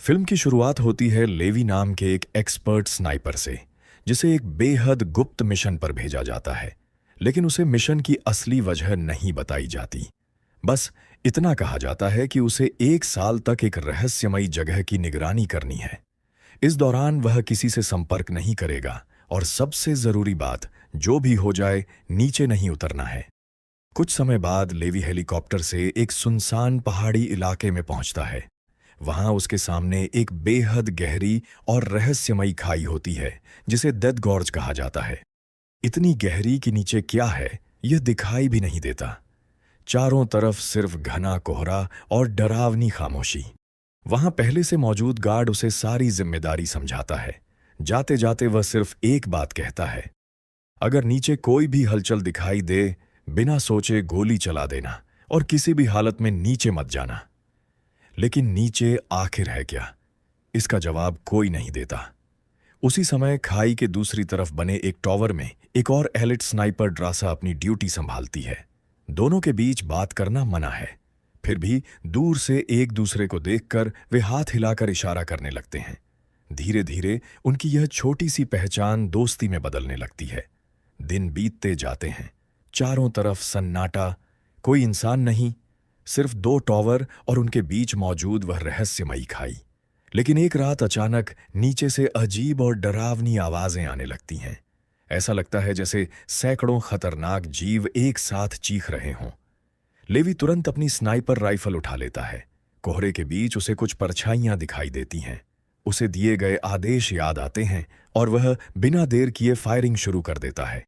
Film की शुरुआत होती है लेवी नाम के एक एक्सपर्ट स्नाइपर से, जिसे एक बेहद गुप्त मिशन पर भेजा जाता है। लेकिन उसे मिशन की असली वजह नहीं बताई जाती। बस इतना कहा जाता है कि उसे 1 साल तक एक रहस्यमयी जगह की निगरानी करनी है। इस दौरान वह किसी से संपर्क नहीं करेगा और सबसे जरूरी बात, जो भी हो जाए नीचे नहीं उतरना है। कुछ समय बाद लेवी हेलीकॉप्टर से एक सुनसान पहाड़ी इलाके में पहुंचता है। वहां उसके सामने एक बेहद गहरी और रहस्यमयी खाई होती है, जिसे डेथ गॉर्ज कहा जाता है। इतनी गहरी कि नीचे क्या है यह दिखाई भी नहीं देता। चारों तरफ सिर्फ घना कोहरा और डरावनी खामोशी। वहां पहले से मौजूद गार्ड उसे सारी जिम्मेदारी समझाता है। जाते जाते वह सिर्फ एक बात कहता है, अगर नीचे कोई भी हलचल दिखाई दे, बिना सोचे गोली चला देना और किसी भी हालत में नीचे मत जाना। लेकिन नीचे आखिर है क्या, इसका जवाब कोई नहीं देता। उसी समय खाई के दूसरी तरफ बने एक टॉवर में एक और एलिट स्नाइपर ड्रासा अपनी ड्यूटी संभालती है। दोनों के बीच बात करना मना है, फिर भी दूर से एक दूसरे को देखकर वे हाथ हिलाकर इशारा करने लगते हैं। धीरे धीरे उनकी यह छोटी सी पहचान दोस्ती में बदलने लगती है। दिन बीतते जाते हैं। चारों तरफ सन्नाटा, कोई इंसान नहीं, सिर्फ 2 टॉवर और उनके बीच मौजूद वह रहस्यमयी खाई। लेकिन एक रात अचानक नीचे से अजीब और डरावनी आवाजें आने लगती हैं। ऐसा लगता है जैसे सैकड़ों खतरनाक जीव एक साथ चीख रहे हों। लेवी तुरंत अपनी स्नाइपर राइफल उठा लेता है। कोहरे के बीच उसे कुछ परछाइयां दिखाई देती हैं। उसे दिए गए आदेश याद आते हैं और वह बिना देर किए फायरिंग शुरू कर देता है।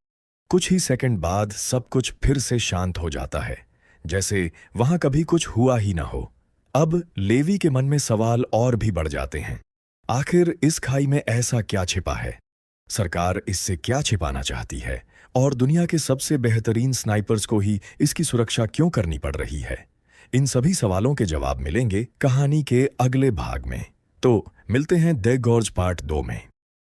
कुछ ही सेकंड बाद सब कुछ फिर से शांत हो जाता है, जैसे वहां कभी कुछ हुआ ही ना हो। अब लेवी के मन में सवाल और भी बढ़ जाते हैं। आखिर इस खाई में ऐसा क्या छिपा है? सरकार इससे क्या छिपाना चाहती है? और दुनिया के सबसे बेहतरीन स्नाइपर्स को ही इसकी सुरक्षा क्यों करनी पड़ रही है? इन सभी सवालों के जवाब मिलेंगे कहानी के अगले भाग में। तो मिलते हैं डेथ गॉर्ज पार्ट 2 में।